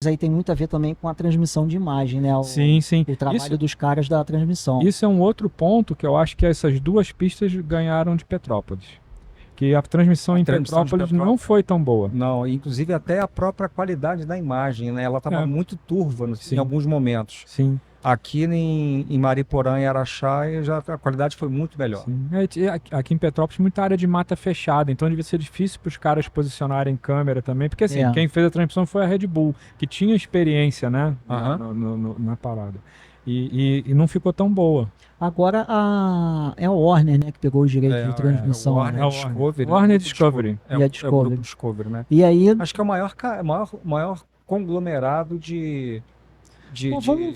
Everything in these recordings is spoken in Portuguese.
aí tem muito a ver também com a transmissão de imagem, né? Sim, sim. O trabalho dos caras da transmissão. Isso é um outro ponto que eu acho que essas duas pistas ganharam de Petrópolis. Que a transmissão A em transmissão de Petrópolis não Petrópolis. foi tão boa. Não, inclusive até a própria qualidade da imagem, né? Ela estava muito turva Sim. em alguns momentos. Sim. Aqui em Mariporã e Araxá a qualidade foi muito melhor. Sim. Aqui em Petrópolis, muita área de mata fechada, então devia ser difícil para os caras posicionarem câmera também, porque assim, quem fez a transmissão foi a Red Bull, que tinha experiência, né, na parada. E não ficou tão boa. Agora é a Warner, né, que pegou os direitos de transmissão. Warner Discovery. Warner Discovery. E a É Discovery. o grupo Discovery, né? E aí... Acho que é o maior conglomerado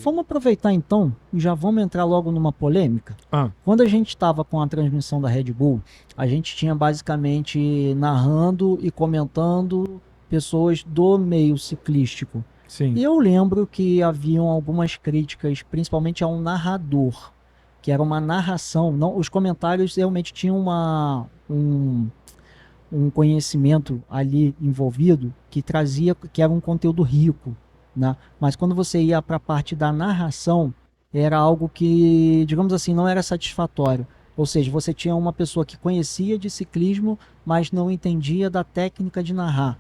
Vamos aproveitar então e já vamos entrar logo numa polêmica. Quando a gente estava com a transmissão da Red Bull, a gente tinha basicamente narrando e comentando pessoas do meio ciclístico. Sim. E eu lembro que haviam algumas críticas, principalmente a um narrador, que era uma narração. Não, os comentários realmente tinham um conhecimento ali envolvido que era um conteúdo rico. Né? Mas quando você ia para a parte da narração, era algo que, digamos assim, não era satisfatório. Ou seja, você tinha uma pessoa que conhecia de ciclismo, mas não entendia da técnica de narrar.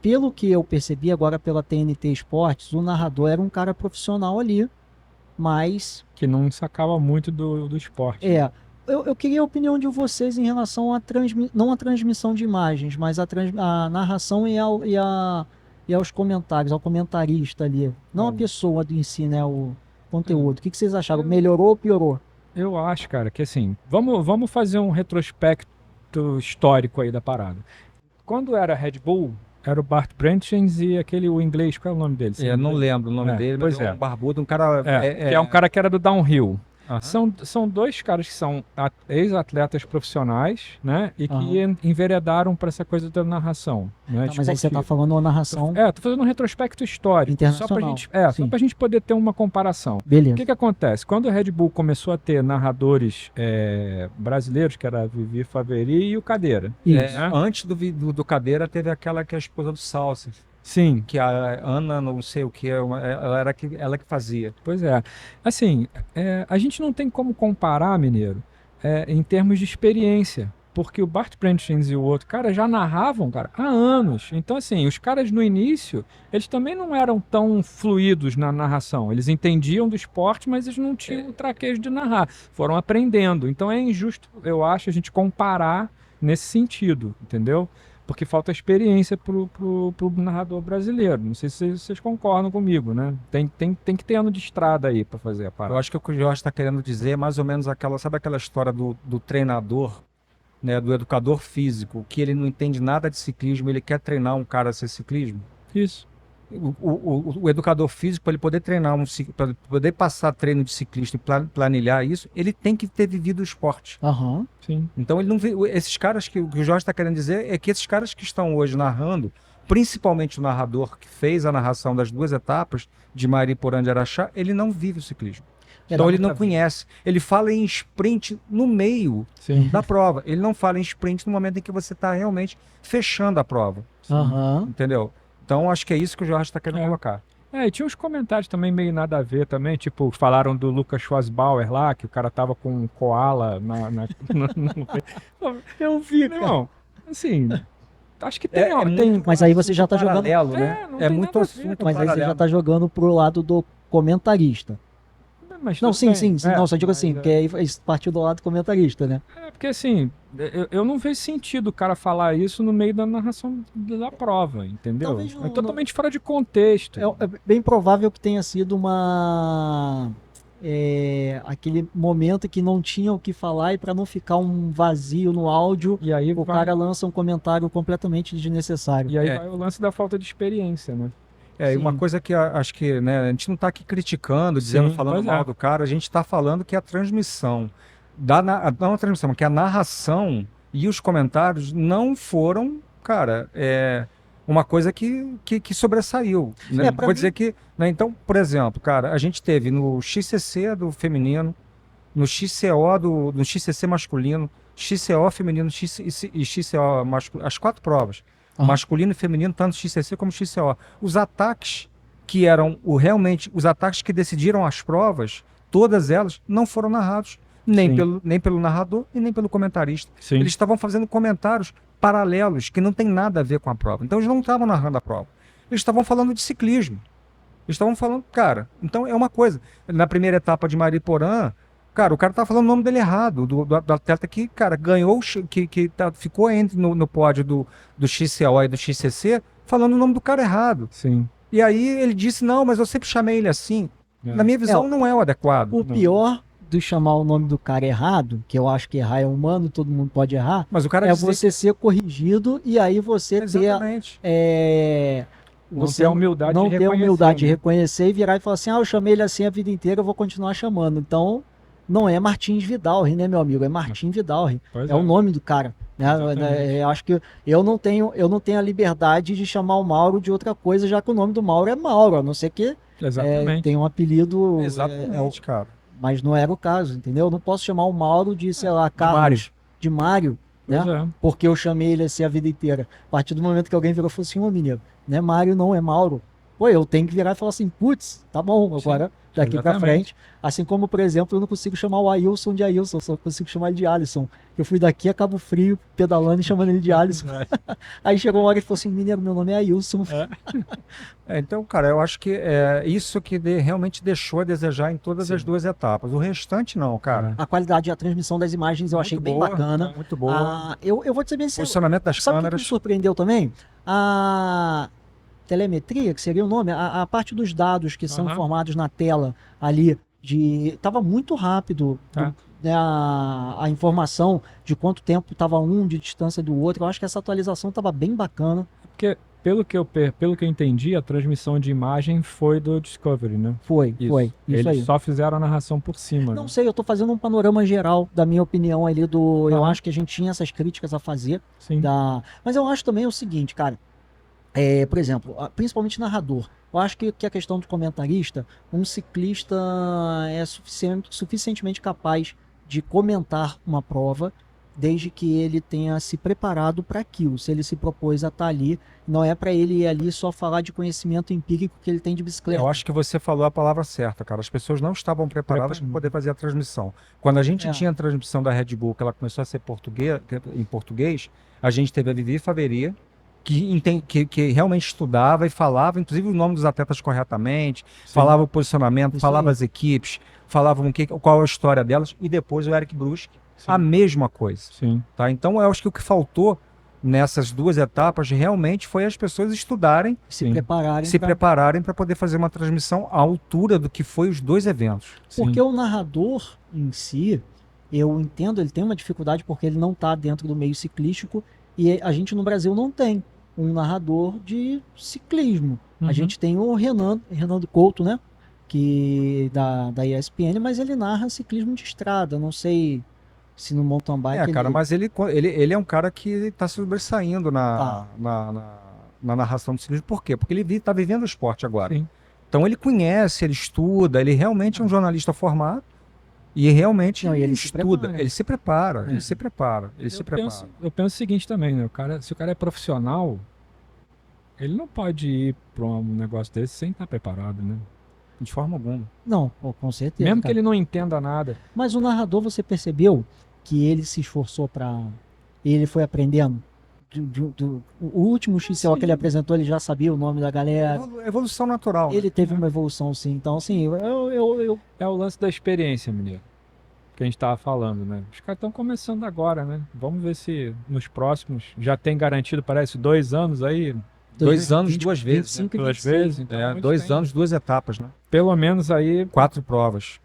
Pelo que eu percebi agora pela TNT Esportes, o narrador era um cara profissional ali, mas... que não sacava muito do esporte. Eu queria a opinião de vocês em relação não a transmissão de imagens, mas a narração e aos comentários, ao comentarista ali. Não a pessoa em si, né? O conteúdo. O que vocês acharam? Melhorou ou piorou? Eu acho, cara, que assim, vamos fazer um retrospecto histórico aí da parada. Quando era Red Bull, era o Bart Brentjens e o inglês, qual é o nome dele? Eu não lembro o nome dele, mas é um barbudo, um cara... que é um cara que era do downhill. São dois caras que são ex-atletas profissionais, né? E que enveredaram para essa coisa da narração. Né? Mas aí você está falando uma narração... tô fazendo um retrospecto histórico. Internacional. Só pra gente poder ter uma comparação. Beleza. O que acontece? Quando o Red Bull começou a ter narradores brasileiros, que era a Vivi Faveri e o Cadeira. Antes do Cadeira, teve aquela que é a esposa do Salsa. Sim. Que a Ana, não sei o que, ela que fazia. Pois é. Assim, a gente não tem como comparar, Mineiro, em termos de experiência. Porque o Bart Brentjens e o outro cara já narravam, cara, há anos. Então, assim, os caras no início, eles também não eram tão fluidos na narração. Eles entendiam do esporte, mas eles não tinham o traquejo de narrar. Foram aprendendo. Então é injusto, eu acho, a gente comparar nesse sentido, entendeu? Porque falta experiência pro narrador brasileiro. Não sei se vocês concordam comigo, né? Tem que ter ano de estrada aí para fazer a parada. Eu acho que o que o Jorge está querendo dizer é mais ou menos sabe aquela história do treinador, né, do educador físico, que ele não entende nada de ciclismo, ele quer treinar um cara a ser ciclismo? Isso. O educador físico, para ele poder treinar para poder passar treino de ciclista e planilhar isso, ele tem que ter vivido o esporte. Sim. Então ele não vê, esses caras que o Jorge está querendo dizer é que esses caras que estão hoje narrando, principalmente o narrador que fez a narração das duas etapas de Mariporã de Araxá, ele não vive o ciclismo. Então ele não conhece. Ele fala em sprint no meio da prova. Ele não fala em sprint no momento em que você está realmente fechando a prova. Entendeu? Então acho que é isso que o Jorge está querendo colocar. E tinha uns comentários também meio nada a ver também, tipo, falaram do Lucas Schwarzbauer lá, que o cara tava com um koala Eu vi, meu irmão. Assim, acho que mas aí você já está jogando... né? É muito assunto mas aí você já está jogando pro lado do comentarista. Mas não, sim. Não, só digo assim, porque aí partiu do lado comentarista, né? Porque assim, eu não vejo sentido o cara falar isso no meio da narração da prova, entendeu? É totalmente fora de contexto. É bem provável que tenha sido aquele momento que não tinha o que falar e para não ficar um vazio no áudio, e aí cara lança um comentário completamente desnecessário. E aí vai o lance da falta de experiência, né? E uma coisa que acho que, né, a gente não está aqui criticando, falando mal do cara, a gente está falando que a transmissão, não a transmissão, que a narração e os comentários não foram, cara, uma coisa que sobressaiu. Né? Vou dizer que, né, então, por exemplo, cara, a gente teve no XCC do feminino, no XCO no XCC masculino, XCO feminino e XCO masculino, as 4 provas. masculino e feminino, tanto XCC como XCO. Os ataques que eram realmente os ataques que decidiram as provas, todas elas não foram narrados nem pelo narrador e nem pelo comentarista. Sim. Eles estavam fazendo comentários paralelos que não tem nada a ver com a prova. Então eles não estavam narrando a prova. Eles estavam falando de ciclismo. Eles estavam falando, cara, então é uma coisa. Na primeira etapa de Mariporã, cara, o cara tava falando o nome dele errado, do atleta que, cara, ganhou, ficou no pódio do XCO e do XCC, falando o nome do cara errado. Sim. E aí ele disse, não, mas eu sempre chamei ele assim. Na minha visão, não é o adequado. O pior do chamar o nome do cara errado, que eu acho que errar é humano, todo mundo pode errar, mas o cara você ser corrigido e aí você Exatamente. Não ter a humildade não de ter a reconhecer, humildade de né? reconhecer e virar e falar assim, eu chamei ele assim a vida inteira, eu vou continuar chamando. Então, não é Martins Vidalri, né, meu amigo? É Martim Vidalri. Pois É o nome do cara. Né? Eu acho que eu não tenho a liberdade de chamar o Mauro de outra coisa, já que o nome do Mauro é Mauro, a não ser que tem um apelido. Exatamente, cara. Mas não era o caso, entendeu? Eu não posso chamar o Mauro de, sei lá, Carlos, de Mário, né? Porque eu chamei ele assim a vida inteira. A partir do momento que alguém virou e falou assim, ô menino, não é Mário, não, é Mauro. Pô, eu tenho que virar e falar assim, putz, tá bom, agora daqui pra frente. Assim como, por exemplo, eu não consigo chamar o Ailson de Ailson, só consigo chamar ele de Alisson. Eu fui daqui a Cabo Frio, pedalando e chamando ele de Alisson. Aí chegou uma hora e falou assim, mineiro, meu nome é Ailson. Então, cara, eu acho que é isso que realmente deixou a desejar em todas as duas etapas. O restante não, cara. A qualidade e a transmissão das imagens eu achei bem bacana. Muito boa. Eu vou dizer bem assim, posicionamento das câmeras. O que me surpreendeu também? A telemetria, que seria o nome, a parte dos dados que são formados na tela ali, estava muito rápido, né, a informação de quanto tempo estava um de distância do outro. Eu acho que essa atualização estava bem bacana. Porque, pelo que eu entendi, a transmissão de imagem foi do Discovery, né? Foi. Eles aí. só fizeram a narração por cima. Não né? sei, eu estou fazendo um panorama geral da minha opinião ali eu acho que a gente tinha essas críticas a fazer. Sim. Mas eu acho também o seguinte, cara. Por exemplo, principalmente narrador. Eu acho que a questão do comentarista, um ciclista é suficientemente capaz de comentar uma prova, desde que ele tenha se preparado para aquilo. Se ele se propôs a estar ali, não é para ele ir ali só falar de conhecimento empírico que ele tem de bicicleta. Eu acho que você falou a palavra certa, cara. As pessoas não estavam preparadas para poder fazer a transmissão. Quando a gente tinha a transmissão da Red Bull, que ela começou a ser em português, a gente teve a Vivi Faveria, que realmente estudava e falava, inclusive o nome dos atletas corretamente, falava o posicionamento, falava as equipes, falava qual a história delas, e depois o Eric Bruschi, a mesma coisa. Sim. Tá? Então eu acho que o que faltou nessas duas etapas realmente foi as pessoas estudarem, se prepararem para poder fazer uma transmissão à altura do que foi os dois eventos. Porque o narrador em si, eu entendo, ele tem uma dificuldade porque ele não está dentro do meio ciclístico e a gente no Brasil não tem um narrador de ciclismo. A gente tem o Renan Couto, né? Que da ESPN, mas ele narra ciclismo de estrada. Não sei se no mountain bike. Mas ele é um cara que está sobressaindo na narração do ciclismo. Por quê? Porque ele está vivendo o esporte agora. Sim. Então ele conhece, ele estuda, ele realmente é um jornalista formado. E realmente ele estuda, ele se prepara. Eu penso o seguinte também, né? Se o cara é profissional, ele não pode ir para um negócio desse sem estar preparado, né? De forma alguma. Não, com certeza. Mesmo que ele não entenda nada. Mas o narrador, você percebeu que ele se esforçou ele foi aprendendo? O último XCO que ele apresentou, ele já sabia o nome da galera. Evolução natural. Ele teve uma evolução, sim. Então, assim, É o lance da experiência, menino. Que a gente tava falando, né? Os caras estão começando agora, né? Vamos ver se nos próximos já tem garantido, parece, 2 anos aí. 2 anos, 2 vezes. 25 e 2 26. vezes. Então, 2 anos, 2 etapas, né? Pelo menos aí 4 provas.